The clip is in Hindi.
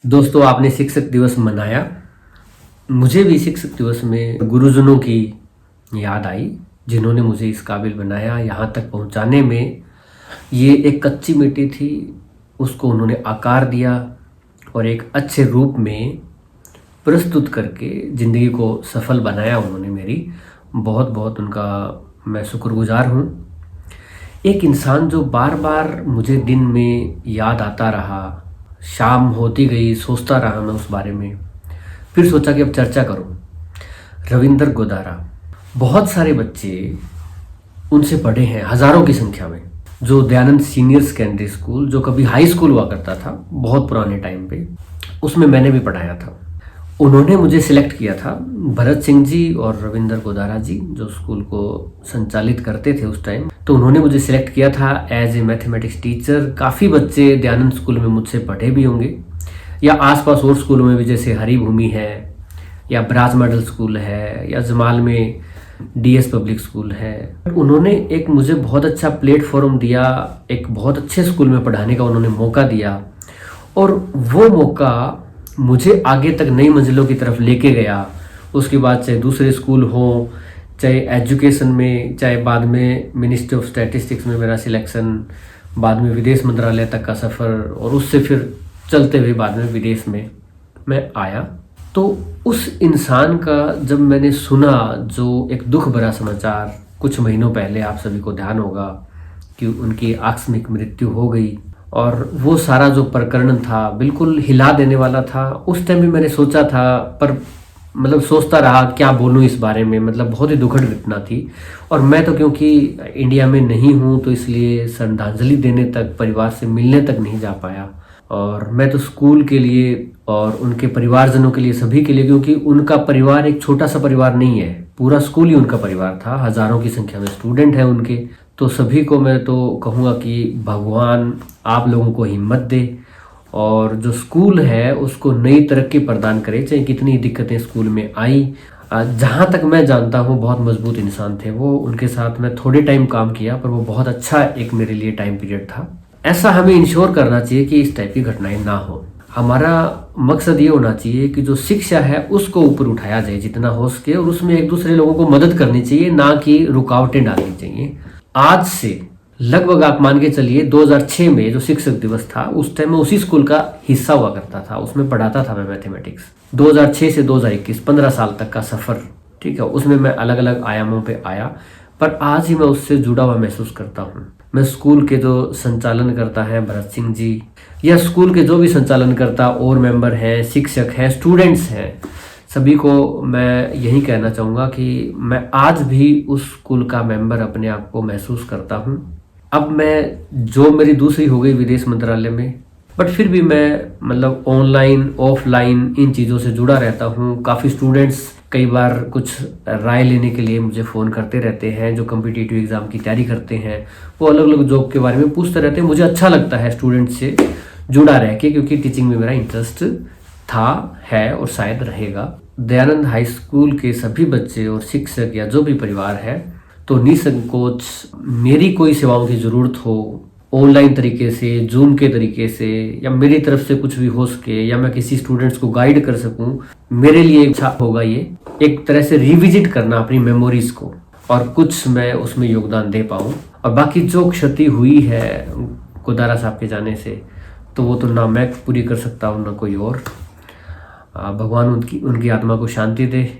दोस्तों, आपने शिक्षक दिवस मनाया। मुझे भी शिक्षक दिवस में गुरुजनों की याद आई, जिन्होंने मुझे इस काबिल बनाया, यहाँ तक पहुँचाने में। ये एक कच्ची मिट्टी थी, उसको उन्होंने आकार दिया और एक अच्छे रूप में प्रस्तुत करके ज़िंदगी को सफल बनाया उन्होंने मेरी। बहुत बहुत उनका मैं शुक्रगुजार हूँ। एक इंसान जो बार बार मुझे दिन में याद आता रहा, शाम होती गई सोचता रहा मैं उस बारे में। फिर सोचा कि अब चर्चा करूं। रविंदर गोदारा। बहुत सारे बच्चे उनसे पढ़े हैं, हज़ारों की संख्या में। जो दयानंद सीनियर सेकेंडरी स्कूल, जो कभी हाई स्कूल हुआ करता था बहुत पुराने टाइम पे, उसमें मैंने भी पढ़ाया था। उन्होंने मुझे सिलेक्ट किया था, भरत सिंह जी और रविंदर गोदारा जी जो स्कूल को संचालित करते थे उस टाइम। तो उन्होंने मुझे सिलेक्ट किया था एज ए मैथमेटिक्स टीचर। काफ़ी बच्चे दयानंद स्कूल में मुझसे पढ़े भी होंगे, या आसपास और स्कूलों में भी, जैसे हरिभूमि है, या ब्राज मॉडल स्कूल है, या जमाल में डीएस पब्लिक स्कूल है। उन्होंने एक मुझे बहुत अच्छा प्लेटफॉर्म दिया, एक बहुत अच्छे स्कूल में पढ़ाने का उन्होंने मौका दिया। और वो मौका मुझे आगे तक नई मंजिलों की तरफ लेके गया। उसके बाद चाहे दूसरे स्कूल हो, चाहे एजुकेशन में, चाहे बाद में मिनिस्ट्री ऑफ स्टैटिस्टिक्स में मेरा सिलेक्शन, बाद में विदेश मंत्रालय तक का सफ़र, और उससे फिर चलते हुए बाद में विदेश में मैं आया। तो उस इंसान का जब मैंने सुना, जो एक दुख भरा समाचार कुछ महीनों पहले, आप सभी को ध्यान होगा कि उनकी आकस्मिक मृत्यु हो गई, और वो सारा जो प्रकरण था बिल्कुल हिला देने वाला था। उस टाइम भी मैंने सोचा था, पर सोचता रहा क्या बोलूँ इस बारे में। बहुत ही दुखद घटना थी। और मैं तो क्योंकि इंडिया में नहीं हूँ, तो इसलिए श्रद्धांजलि देने तक, परिवार से मिलने तक नहीं जा पाया। और मैं तो स्कूल के लिए और उनके परिवारजनों के लिए, सभी के लिए, क्योंकि उनका परिवार एक छोटा सा परिवार नहीं है, पूरा स्कूल ही उनका परिवार था। हज़ारों की संख्या में स्टूडेंट हैं उनके। तो सभी को मैं तो कहूँगा कि भगवान आप लोगों को हिम्मत दे, और जो स्कूल है उसको नई तरक्की प्रदान करे। चाहे कितनी दिक्कतें स्कूल में आई, जहाँ तक मैं जानता हूँ बहुत मजबूत इंसान थे वो। उनके साथ मैं थोड़े टाइम काम किया, पर वो बहुत अच्छा एक मेरे लिए टाइम पीरियड था। ऐसा हमें इंश्योर करना चाहिए कि इस टाइप की घटनाएं ना हो। हमारा मकसद ये होना चाहिए कि जो शिक्षा है उसको ऊपर उठाया जाए जितना हो सके, और उसमें एक दूसरे लोगों को मदद करनी चाहिए, ना कि रुकावटें डालनी चाहिए। आज से लगभग आप मान के चलिए 2006 में जो शिक्षक दिवस था, उस टाइम में उसी स्कूल का हिस्सा हुआ करता था, उसमें पढ़ाता था मैं मैथमेटिक्स। 2006 से 2021 15 साल तक का सफ़र, ठीक है, उसमें मैं अलग अलग आयामों पे आया। पर आज ही मैं उससे जुड़ा हुआ महसूस करता हूँ। मैं स्कूल के जो संचालन करता है भरत सिंह जी, या स्कूल के जो भी संचालन करता और मेंबर हैं, शिक्षक हैं, स्टूडेंट्स हैं, सभी को मैं यही कहना चाहूँगा कि मैं आज भी उस स्कूल का मेंबर अपने आप को महसूस करता हूँ। अब मैं, जो मेरी दूसरी हो गई विदेश मंत्रालय में, बट फिर भी मैं ऑनलाइन ऑफलाइन इन चीज़ों से जुड़ा रहता हूँ। काफ़ी स्टूडेंट्स कई बार कुछ राय लेने के लिए मुझे फ़ोन करते रहते हैं, जो कम्पिटिटिव एग्ज़ाम की तैयारी करते हैं। वो अलग अलग जॉब के बारे में पूछते रहते हैं। मुझे अच्छा लगता है स्टूडेंट्स से जुड़ा रह के, क्योंकि टीचिंग में मेरा इंटरेस्ट था, है और शायद रहेगा। दयानंद हाई स्कूल के सभी बच्चे और शिक्षक या जो भी परिवार है, तो निसंकोच मेरी कोई सेवाओं की ज़रूरत हो, ऑनलाइन तरीके से, जूम के तरीके से, या मेरी तरफ से कुछ भी हो सके, या मैं किसी स्टूडेंट्स को गाइड कर सकूं, मेरे लिए अच्छा होगा ये एक तरह से रिविजिट करना अपनी मेमोरीज को, और कुछ मैं उसमें योगदान दे पाऊँ। और बाकी जो क्षति हुई है गोदारा साहब के जाने से, तो वो तो ना मैं पूरी कर सकता हूँ ना कोई और। भगवान उनकी आत्मा को शांति दे।